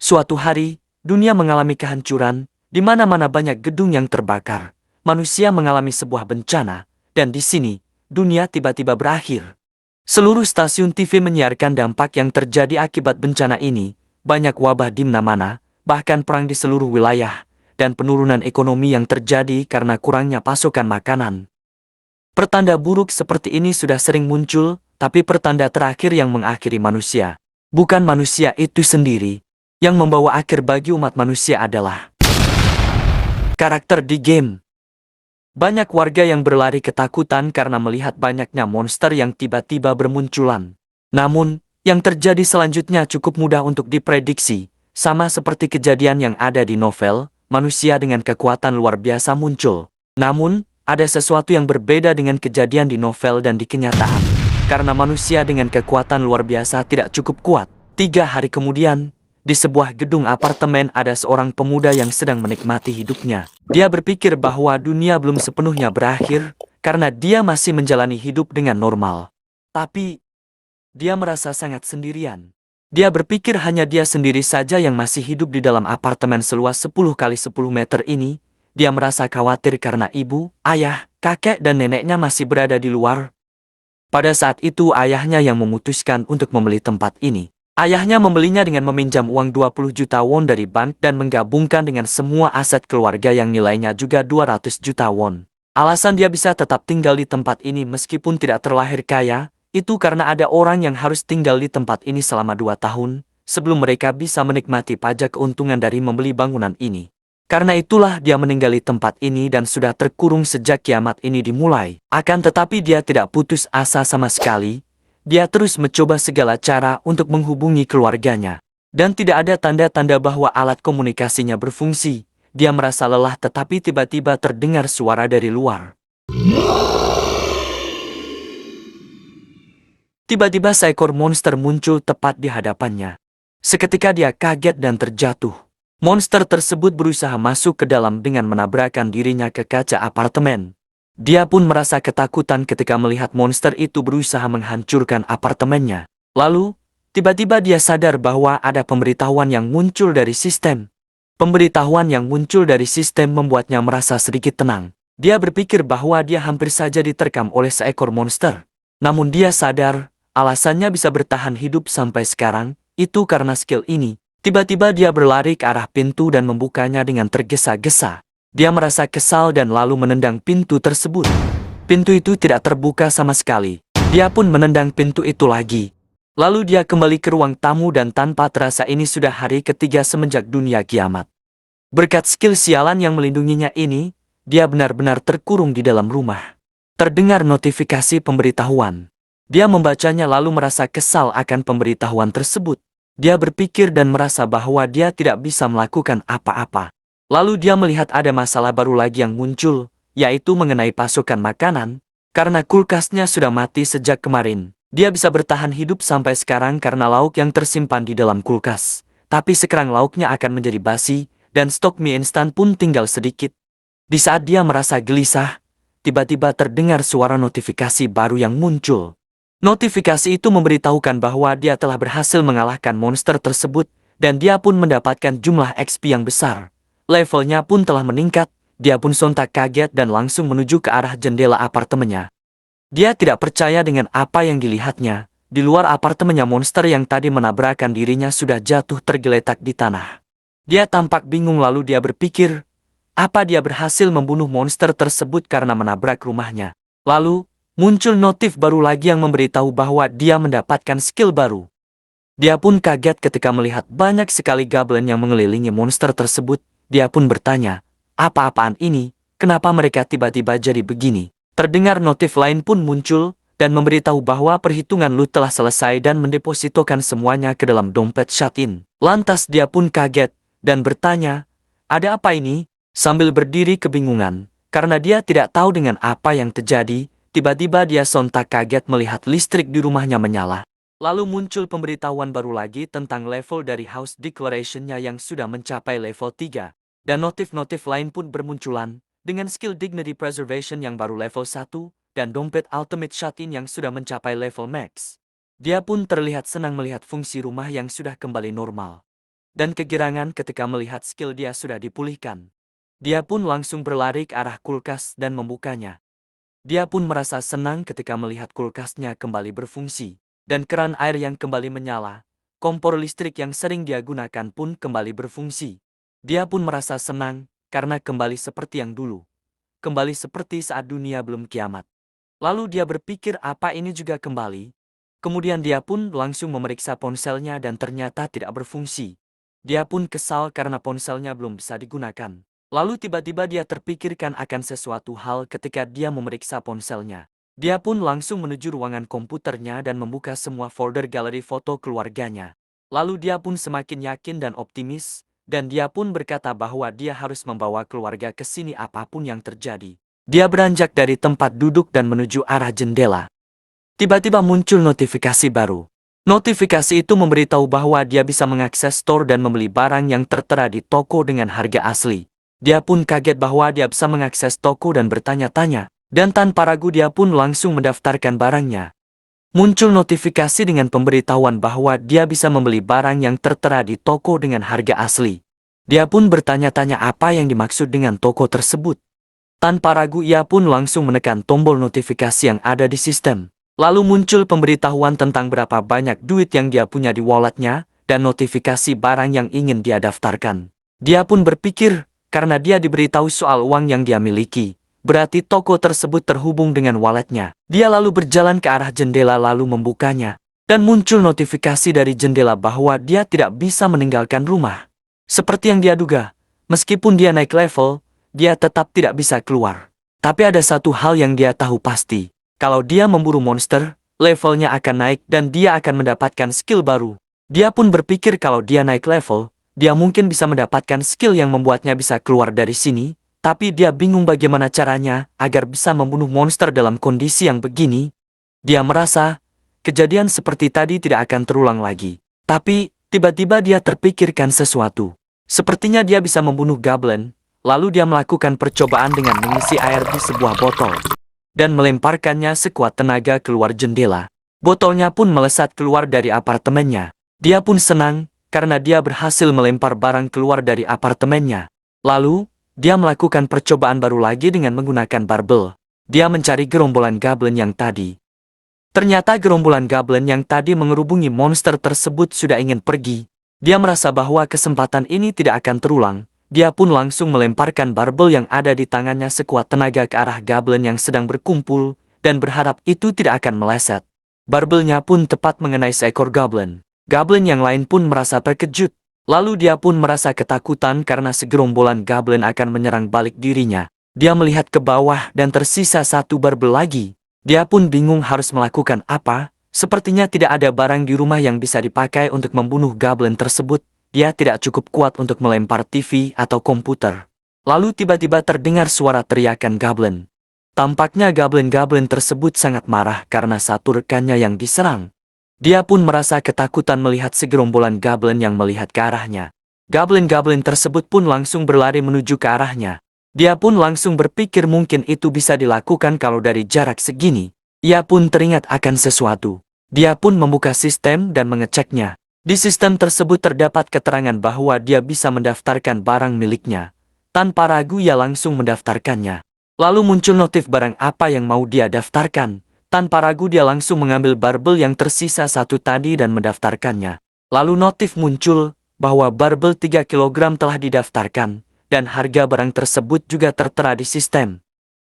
Suatu hari, dunia mengalami kehancuran, di mana-mana banyak gedung yang terbakar. Manusia mengalami sebuah bencana, dan di sini, dunia tiba-tiba berakhir. Seluruh stasiun TV menyiarkan dampak yang terjadi akibat bencana ini, banyak wabah di mana-mana, bahkan perang di seluruh wilayah, dan penurunan ekonomi yang terjadi karena kurangnya pasokan makanan. Pertanda buruk seperti ini sudah sering muncul, tapi pertanda terakhir yang mengakhiri manusia, bukan manusia itu sendiri. Yang membawa akhir bagi umat manusia adalah karakter di game. Banyak warga yang berlari ketakutan karena melihat banyaknya monster yang tiba-tiba bermunculan. Namun, yang terjadi selanjutnya cukup mudah untuk diprediksi. Sama seperti kejadian yang ada di novel, manusia dengan kekuatan luar biasa muncul. Namun, ada sesuatu yang berbeda dengan kejadian di novel dan di kenyataan. Karena manusia dengan kekuatan luar biasa tidak cukup kuat. 3 hari kemudian, di sebuah gedung apartemen ada seorang pemuda yang sedang menikmati hidupnya. Dia berpikir bahwa dunia belum sepenuhnya berakhir, karena dia masih menjalani hidup dengan normal. Tapi, dia merasa sangat sendirian. Dia berpikir hanya dia sendiri saja yang masih hidup di dalam apartemen seluas 10 kali 10 meter ini. Dia merasa khawatir karena ibu, ayah, kakek dan neneknya masih berada di luar. Pada saat itu ayahnya yang memutuskan untuk membeli tempat ini. Ayahnya membelinya dengan meminjam uang 20 juta won dari bank dan menggabungkan dengan semua aset keluarga yang nilainya juga 200 juta won. Alasan dia bisa tetap tinggal di tempat ini meskipun tidak terlahir kaya, itu karena ada orang yang harus tinggal di tempat ini selama 2 tahun, sebelum mereka bisa menikmati pajak keuntungan dari membeli bangunan ini. Karena itulah dia meninggali tempat ini dan sudah terkurung sejak kiamat ini dimulai. Akan tetapi dia tidak putus asa sama sekali. Dia terus mencoba segala cara untuk menghubungi keluarganya. Dan tidak ada tanda-tanda bahwa alat komunikasinya berfungsi. Dia merasa lelah tetapi tiba-tiba terdengar suara dari luar. Tiba-tiba seekor monster muncul tepat di hadapannya. Seketika dia kaget dan terjatuh. Monster tersebut berusaha masuk ke dalam dengan menabrakkan dirinya ke kaca apartemen. Dia pun merasa ketakutan ketika melihat monster itu berusaha menghancurkan apartemennya. Lalu, tiba-tiba dia sadar bahwa ada pemberitahuan yang muncul dari sistem. Pemberitahuan yang muncul dari sistem membuatnya merasa sedikit tenang. Dia berpikir bahwa dia hampir saja diterkam oleh seekor monster. Namun dia sadar, alasannya bisa bertahan hidup sampai sekarang, itu karena skill ini. Tiba-tiba dia berlari ke arah pintu dan membukanya dengan tergesa-gesa. Dia merasa kesal dan lalu menendang pintu tersebut. Pintu itu tidak terbuka sama sekali. Dia pun menendang pintu itu lagi. Lalu dia kembali ke ruang tamu dan tanpa terasa ini sudah hari ketiga semenjak dunia kiamat. Berkat skill sialan yang melindunginya ini, dia benar-benar terkurung di dalam rumah. Terdengar notifikasi pemberitahuan. Dia membacanya lalu merasa kesal akan pemberitahuan tersebut. Dia berpikir dan merasa bahwa dia tidak bisa melakukan apa-apa. Lalu dia melihat ada masalah baru lagi yang muncul, yaitu mengenai pasokan makanan. Karena kulkasnya sudah mati sejak kemarin, dia bisa bertahan hidup sampai sekarang karena lauk yang tersimpan di dalam kulkas. Tapi sekarang lauknya akan menjadi basi, dan stok mie instan pun tinggal sedikit. Di saat dia merasa gelisah, tiba-tiba terdengar suara notifikasi baru yang muncul. Notifikasi itu memberitahukan bahwa dia telah berhasil mengalahkan monster tersebut, dan dia pun mendapatkan jumlah XP yang besar. Levelnya pun telah meningkat, dia pun sontak kaget dan langsung menuju ke arah jendela apartemennya. Dia tidak percaya dengan apa yang dilihatnya. Di luar apartemennya monster yang tadi menabrakkan dirinya sudah jatuh tergeletak di tanah. Dia tampak bingung lalu dia berpikir, apa dia berhasil membunuh monster tersebut karena menabrak rumahnya. Lalu, muncul notif baru lagi yang memberitahu bahwa dia mendapatkan skill baru. Dia pun kaget ketika melihat banyak sekali goblin yang mengelilingi monster tersebut. Dia pun bertanya, apa-apaan ini, kenapa mereka tiba-tiba jadi begini? Terdengar notif lain pun muncul, dan memberitahu bahwa perhitungan loot telah selesai dan mendepositokan semuanya ke dalam dompet Shatin. Lantas dia pun kaget, dan bertanya, ada apa ini? Sambil berdiri kebingungan, karena dia tidak tahu dengan apa yang terjadi, tiba-tiba dia sontak kaget melihat listrik di rumahnya menyala. Lalu muncul pemberitahuan baru lagi tentang level dari House Declaration-nya yang sudah mencapai level 3. Dan notif-notif lain pun bermunculan, dengan skill Dignity Preservation yang baru level 1, dan dompet Ultimate Shatin yang sudah mencapai level max. Dia pun terlihat senang melihat fungsi rumah yang sudah kembali normal. dan kegirangan ketika melihat skill dia sudah dipulihkan. Dia pun langsung berlari ke arah kulkas dan membukanya. Dia pun merasa senang ketika melihat kulkasnya kembali berfungsi, dan keran air yang kembali menyala. Kompor listrik yang sering dia gunakan pun kembali berfungsi. Dia pun merasa senang karena kembali seperti yang dulu. Kembali seperti saat dunia belum kiamat. Lalu dia berpikir apa ini juga kembali. Kemudian dia pun langsung memeriksa ponselnya dan ternyata tidak berfungsi. Dia pun kesal karena ponselnya belum bisa digunakan. Lalu tiba-tiba dia terpikirkan akan sesuatu hal ketika dia memeriksa ponselnya. Dia pun langsung menuju ruangan komputernya dan membuka semua folder galeri foto keluarganya. Lalu dia pun semakin yakin dan optimis, dan dia pun berkata bahwa dia harus membawa keluarga ke sini apapun yang terjadi. Dia beranjak dari tempat duduk dan menuju arah jendela. Tiba-tiba muncul notifikasi baru. Notifikasi itu memberitahu bahwa dia bisa mengakses store dan membeli barang yang tertera di toko dengan harga asli. Dia pun kaget bahwa dia bisa mengakses toko dan bertanya-tanya, dan tanpa ragu dia pun langsung mendaftarkan barangnya. Muncul notifikasi dengan pemberitahuan bahwa dia bisa membeli barang yang tertera di toko dengan harga asli. Dia pun bertanya-tanya apa yang dimaksud dengan toko tersebut. Tanpa ragu ia pun langsung menekan tombol notifikasi yang ada di sistem. Lalu muncul pemberitahuan tentang berapa banyak duit yang dia punya di walletnya, dan notifikasi barang yang ingin dia daftarkan. Dia pun berpikir, karena dia diberitahu soal uang yang dia miliki, berarti toko tersebut terhubung dengan walletnya. Dia lalu berjalan ke arah jendela lalu membukanya, dan muncul notifikasi dari jendela bahwa dia tidak bisa meninggalkan rumah. Seperti yang dia duga, meskipun dia naik level, dia tetap tidak bisa keluar. Tapi ada satu hal yang dia tahu pasti. Kalau dia memburu monster, levelnya akan naik dan dia akan mendapatkan skill baru. Dia pun berpikir kalau dia naik level, dia mungkin bisa mendapatkan skill yang membuatnya bisa keluar dari sini, tapi dia bingung bagaimana caranya agar bisa membunuh monster dalam kondisi yang begini. Dia merasa, kejadian seperti tadi tidak akan terulang lagi. Tapi, tiba-tiba dia terpikirkan sesuatu. Sepertinya dia bisa membunuh goblin, lalu dia melakukan percobaan dengan mengisi air di sebuah botol dan melemparkannya sekuat tenaga keluar jendela. Botolnya pun melesat keluar dari apartemennya. Dia pun senang, karena dia berhasil melempar barang keluar dari apartemennya. Lalu, dia melakukan percobaan baru lagi dengan menggunakan barbel. Dia mencari gerombolan goblin yang tadi. Ternyata gerombolan goblin yang tadi mengerubungi monster tersebut sudah ingin pergi. Dia merasa bahwa kesempatan ini tidak akan terulang. Dia pun langsung melemparkan barbel yang ada di tangannya sekuat tenaga ke arah goblin yang sedang berkumpul, dan berharap itu tidak akan meleset. Barbelnya pun tepat mengenai seekor goblin. Goblin yang lain pun merasa terkejut. Lalu dia pun merasa ketakutan karena segerombolan goblin akan menyerang balik dirinya. Dia melihat ke bawah dan tersisa satu barbel lagi. Dia pun bingung harus melakukan apa. Sepertinya tidak ada barang di rumah yang bisa dipakai untuk membunuh goblin tersebut. Dia tidak cukup kuat untuk melempar TV atau komputer. Lalu tiba-tiba terdengar suara teriakan goblin. Tampaknya goblin-goblin tersebut sangat marah karena satu rekannya yang diserang. Dia pun merasa ketakutan melihat segerombolan goblin yang melihat ke arahnya. Goblin-goblin tersebut pun langsung berlari menuju ke arahnya. Dia pun langsung berpikir mungkin itu bisa dilakukan kalau dari jarak segini. Ia pun teringat akan sesuatu. Dia pun membuka sistem dan mengeceknya. Di sistem tersebut terdapat keterangan bahwa dia bisa mendaftarkan barang miliknya. Tanpa ragu ia langsung mendaftarkannya. Lalu muncul notif barang apa yang mau dia daftarkan. Tanpa ragu dia langsung mengambil barbel yang tersisa satu tadi dan mendaftarkannya. Lalu notif muncul bahwa barbel 3 kg telah didaftarkan, dan harga barang tersebut juga tertera di sistem.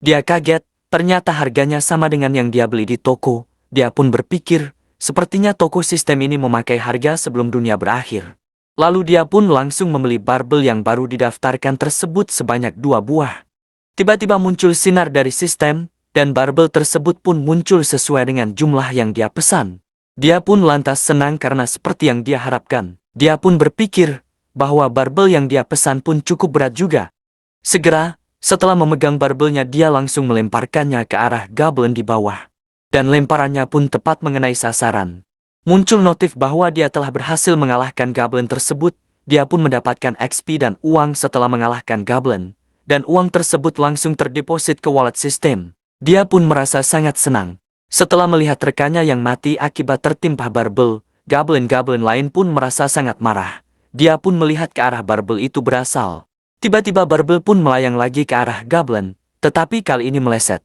Dia kaget, ternyata harganya sama dengan yang dia beli di toko. Dia pun berpikir, sepertinya toko sistem ini memakai harga sebelum dunia berakhir. Lalu dia pun langsung membeli barbel yang baru didaftarkan tersebut sebanyak 2 buah. Tiba-tiba muncul sinar dari sistem, dan barbel tersebut pun muncul sesuai dengan jumlah yang dia pesan. Dia pun lantas senang karena seperti yang dia harapkan. Dia pun berpikir bahwa barbel yang dia pesan pun cukup berat juga. Segera, setelah memegang barbelnya dia langsung melemparkannya ke arah goblin di bawah. Dan lemparannya pun tepat mengenai sasaran. Muncul notif bahwa dia telah berhasil mengalahkan goblin tersebut. Dia pun mendapatkan XP dan uang setelah mengalahkan goblin. Dan uang tersebut langsung terdeposit ke wallet sistem. Dia pun merasa sangat senang. Setelah melihat rekannya yang mati akibat tertimpa barbel, goblin-goblin lain pun merasa sangat marah. dia pun melihat ke arah barbel itu berasal. Tiba-tiba barbel pun melayang lagi ke arah Goblin, tetapi kali ini meleset.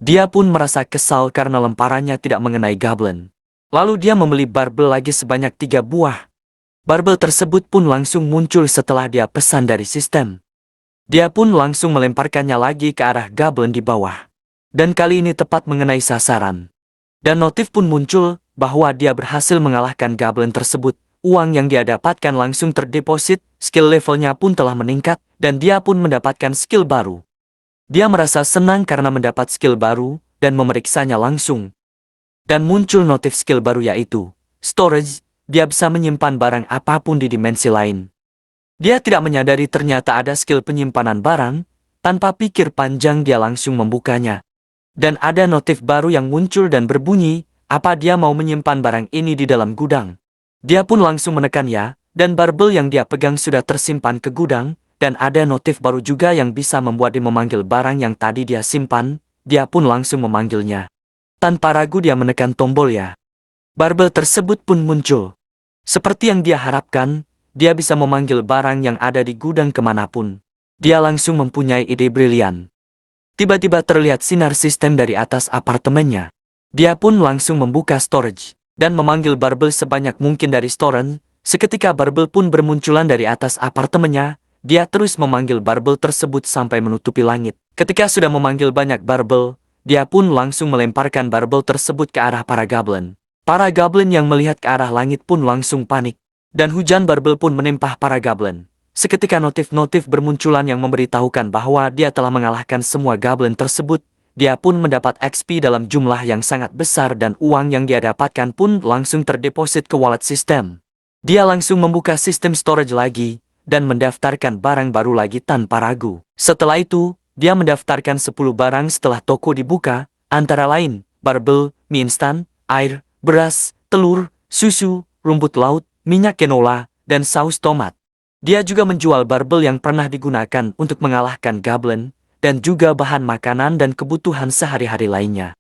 Dia pun merasa kesal karena lemparannya tidak mengenai Goblin. Lalu dia membeli barbel lagi sebanyak 3 buah. Barbel tersebut pun langsung muncul setelah dia pesan dari sistem. Dia pun langsung melemparkannya lagi ke arah Goblin di bawah. Dan kali ini tepat mengenai sasaran. Dan notif pun muncul bahwa dia berhasil mengalahkan Goblin tersebut. Uang yang dia dapatkan langsung terdeposit, skill levelnya pun telah meningkat, dan dia pun mendapatkan skill baru. Dia merasa senang karena mendapat skill baru, dan memeriksanya langsung. Dan muncul notif skill baru yaitu Storage, dia bisa menyimpan barang apapun di dimensi lain. Dia tidak menyadari ternyata ada skill penyimpanan barang, tanpa pikir panjang dia langsung membukanya. Dan ada notif baru yang muncul dan berbunyi, apa dia mau menyimpan barang ini di dalam gudang. Dia pun langsung menekan ya, dan barbel yang dia pegang sudah tersimpan ke gudang, dan ada notif baru juga yang bisa membuat dia memanggil barang yang tadi dia simpan, dia pun langsung memanggilnya. Tanpa ragu dia menekan tombol ya. Barbel tersebut pun muncul. Seperti yang dia harapkan, dia bisa memanggil barang yang ada di gudang kemanapun. Dia langsung mempunyai ide brilian. Tiba-tiba terlihat sinar sistem dari atas apartemennya. Dia pun langsung membuka storage, dan memanggil barbel sebanyak mungkin dari storage. Seketika barbel pun bermunculan dari atas apartemennya, dia terus memanggil barbel tersebut sampai menutupi langit. Ketika sudah memanggil banyak barbel, dia pun langsung melemparkan barbel tersebut ke arah para goblin. Para goblin yang melihat ke arah langit pun langsung panik, dan hujan barbel pun menimpa para goblin. Seketika notif-notif bermunculan yang memberitahukan bahwa dia telah mengalahkan semua goblin tersebut. Dia pun mendapat XP dalam jumlah yang sangat besar dan uang yang dia dapatkan pun langsung terdeposit ke wallet sistem. Dia langsung membuka sistem storage lagi, dan mendaftarkan barang baru lagi tanpa ragu. Setelah itu, dia mendaftarkan 10 barang setelah toko dibuka, antara lain, barbel, mie instan, air, beras, telur, susu, rumput laut, minyak canola, dan saus tomat. Dia juga menjual barbel yang pernah digunakan untuk mengalahkan goblin, dan juga bahan makanan dan kebutuhan sehari-hari lainnya.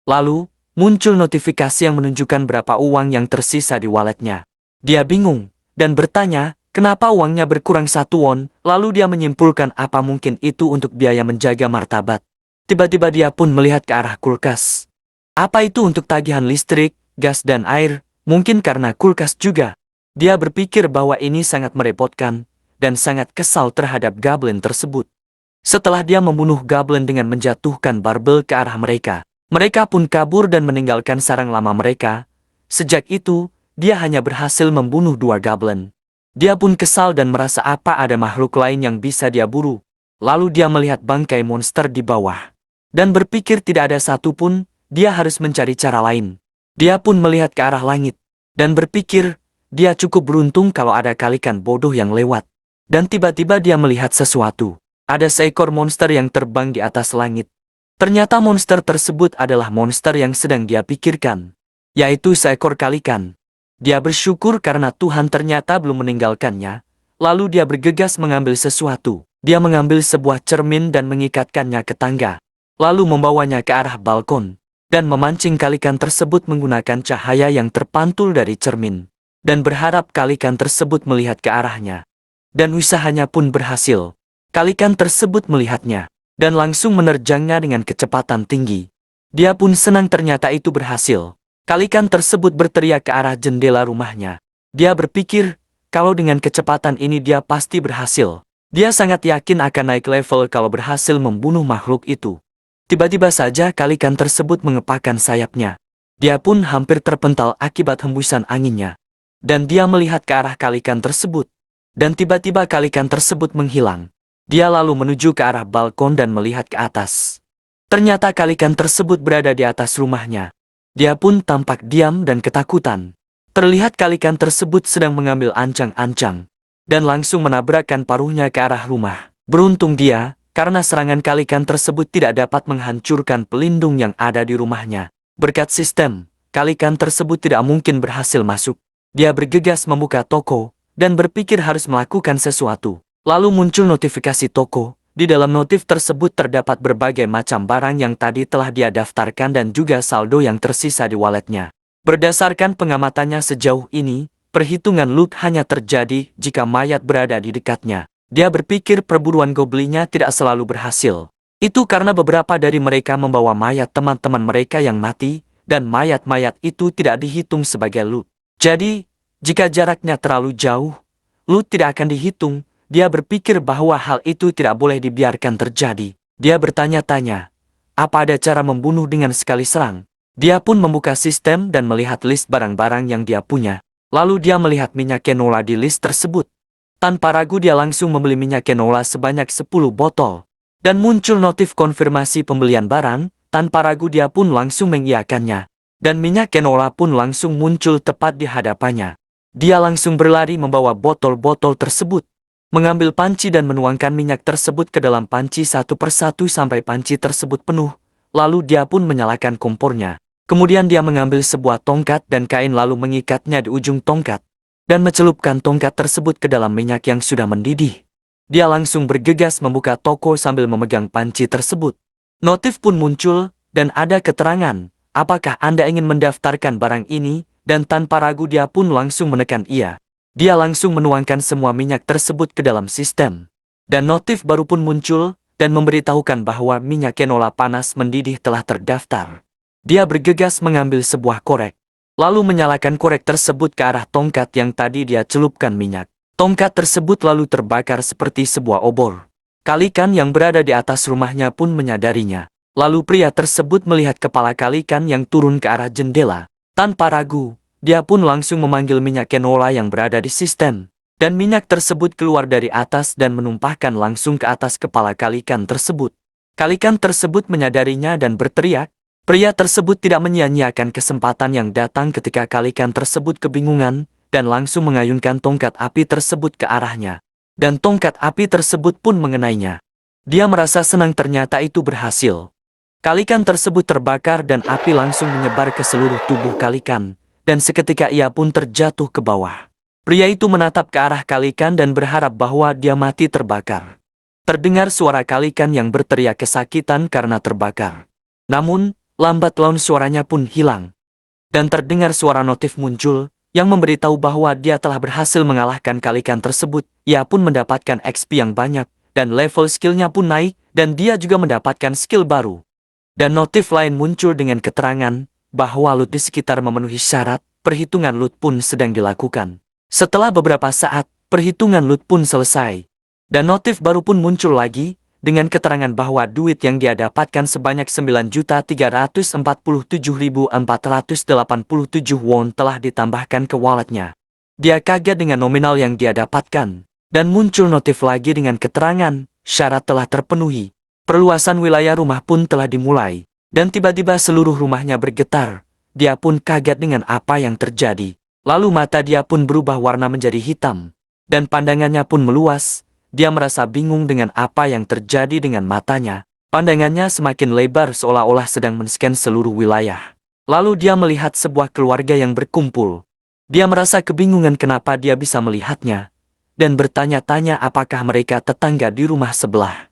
Lalu, muncul notifikasi yang menunjukkan berapa uang yang tersisa di walletnya. Dia bingung, dan bertanya, kenapa uangnya berkurang 1 won, lalu dia menyimpulkan apa mungkin itu untuk biaya menjaga martabat. Tiba-tiba dia pun melihat ke arah kulkas. Apa itu untuk tagihan listrik, gas dan air, mungkin karena kulkas juga. Dia berpikir bahwa ini sangat merepotkan, dan sangat kesal terhadap goblin tersebut. Setelah dia membunuh goblin dengan menjatuhkan barbel ke arah mereka, mereka pun kabur dan meninggalkan sarang lama mereka. Sejak itu, dia hanya berhasil membunuh 2 goblin. Dia pun kesal dan merasa apa ada makhluk lain yang bisa dia buru. Lalu dia melihat bangkai monster di bawah. Dan berpikir tidak ada satupun, dia harus mencari cara lain. Dia pun melihat ke arah langit, dan berpikir, dia cukup beruntung kalau ada kalikan bodoh yang lewat. Dan tiba-tiba dia melihat sesuatu. Ada seekor monster yang terbang di atas langit. Ternyata monster tersebut adalah monster yang sedang dia pikirkan, yaitu seekor kalikan. Dia bersyukur karena Tuhan ternyata belum meninggalkannya. Lalu dia bergegas mengambil sesuatu. Dia mengambil sebuah cermin dan mengikatkannya ke tangga. Lalu membawanya ke arah balkon, dan memancing kalikan tersebut menggunakan cahaya yang terpantul dari cermin. Dan berharap kalikan tersebut melihat ke arahnya. Dan usahanya pun berhasil. Kalikan tersebut melihatnya, dan langsung menerjangnya dengan kecepatan tinggi. Dia pun senang ternyata itu berhasil. Kalikan tersebut berteriak ke arah jendela rumahnya. Dia berpikir, kalau dengan kecepatan ini dia pasti berhasil. Dia sangat yakin akan naik level kalau berhasil membunuh makhluk itu. Tiba-tiba saja kalikan tersebut mengepakkan sayapnya. Dia pun hampir terpental akibat hembusan anginnya. Dan dia melihat ke arah kalikan tersebut. Dan tiba-tiba kalikan tersebut menghilang. Dia lalu menuju ke arah balkon dan melihat ke atas. Ternyata kalikan tersebut berada di atas rumahnya. Dia pun tampak diam dan ketakutan. Terlihat kalikan tersebut sedang mengambil ancang-ancang. Dan langsung menabrakkan paruhnya ke arah rumah. Beruntung dia, karena serangan kalikan tersebut tidak dapat menghancurkan pelindung yang ada di rumahnya. Berkat sistem, kalikan tersebut tidak mungkin berhasil masuk. Dia bergegas membuka toko, dan berpikir harus melakukan sesuatu. Lalu muncul notifikasi toko. Di dalam notif tersebut terdapat berbagai macam barang yang tadi telah dia daftarkan dan juga saldo yang tersisa di walletnya. Berdasarkan pengamatannya sejauh ini, perhitungan Lut hanya terjadi jika mayat berada di dekatnya. Dia berpikir perburuan goblinnya tidak selalu berhasil. Itu karena beberapa dari mereka membawa mayat teman-teman mereka yang mati, dan mayat-mayat itu tidak dihitung sebagai Lut. Jadi, jika jaraknya terlalu jauh, Lut tidak akan dihitung. Dia berpikir bahwa hal itu tidak boleh dibiarkan terjadi. Dia bertanya-tanya, apa ada cara membunuh dengan sekali serang? Dia pun membuka sistem dan melihat list barang-barang yang dia punya. Lalu dia melihat minyak canola di list tersebut. Tanpa ragu dia langsung membeli minyak canola sebanyak 10 botol. Dan muncul notif konfirmasi pembelian barang, tanpa ragu dia pun langsung mengiyakannya. Dan minyak canola pun langsung muncul tepat di hadapannya. Dia langsung berlari membawa botol-botol tersebut, mengambil panci dan menuangkan minyak tersebut ke dalam panci satu persatu sampai panci tersebut penuh. Lalu dia pun menyalakan kompornya. Kemudian dia mengambil sebuah tongkat dan kain lalu mengikatnya di ujung tongkat, dan mencelupkan tongkat tersebut ke dalam minyak yang sudah mendidih. Dia langsung bergegas membuka toko sambil memegang panci tersebut. Notif pun muncul, dan ada keterangan, apakah Anda ingin mendaftarkan barang ini? Dan tanpa ragu dia pun langsung menekan iya. Dia langsung menuangkan semua minyak tersebut ke dalam sistem. Dan notif baru pun muncul, dan memberitahukan bahwa minyak canola panas mendidih telah terdaftar. Dia bergegas mengambil sebuah korek, lalu menyalakan korek tersebut ke arah tongkat yang tadi dia celupkan minyak. Tongkat tersebut lalu terbakar seperti sebuah obor. Kalikan yang berada di atas rumahnya pun menyadarinya. Lalu pria tersebut melihat kepala Kalikan yang turun ke arah jendela. Tanpa ragu, dia pun langsung memanggil minyak canola yang berada di sistem. Dan minyak tersebut keluar dari atas dan menumpahkan langsung ke atas kepala Kalikan tersebut. Kalikan tersebut menyadarinya dan berteriak. Pria tersebut tidak menyia-nyiakan kesempatan yang datang ketika Kalikan tersebut kebingungan, dan langsung mengayunkan tongkat api tersebut ke arahnya. Dan tongkat api tersebut pun mengenainya. Dia merasa senang ternyata itu berhasil. Kalikan tersebut terbakar dan api langsung menyebar ke seluruh tubuh Kalikan, dan seketika ia pun terjatuh ke bawah. Pria itu menatap ke arah Kalikan dan berharap bahwa dia mati terbakar. Terdengar suara Kalikan yang berteriak kesakitan karena terbakar. Namun, lambat laun suaranya pun hilang. Dan terdengar suara notif muncul, yang memberitahu bahwa dia telah berhasil mengalahkan Kalikan tersebut. Ia pun mendapatkan XP yang banyak, dan level skillnya pun naik, dan dia juga mendapatkan skill baru. Dan notif lain muncul dengan keterangan, bahwa Lut di sekitar memenuhi syarat, perhitungan Lut pun sedang dilakukan. Setelah beberapa saat, perhitungan Lut pun selesai. Dan notif baru pun muncul lagi, dengan keterangan bahwa duit yang dia dapatkan sebanyak 9.347.487 won telah ditambahkan ke walletnya. Dia kaget dengan nominal yang dia dapatkan, dan muncul notif lagi dengan keterangan, syarat telah terpenuhi. Perluasan wilayah rumah pun telah dimulai, dan tiba-tiba seluruh rumahnya bergetar. Dia pun kaget dengan apa yang terjadi. Lalu mata dia pun berubah warna menjadi hitam, dan pandangannya pun meluas. Dia merasa bingung dengan apa yang terjadi dengan matanya. Pandangannya semakin lebar seolah-olah sedang men-scan seluruh wilayah. Lalu dia melihat sebuah keluarga yang berkumpul. Dia merasa kebingungan kenapa dia bisa melihatnya, dan bertanya-tanya apakah mereka tetangga di rumah sebelah.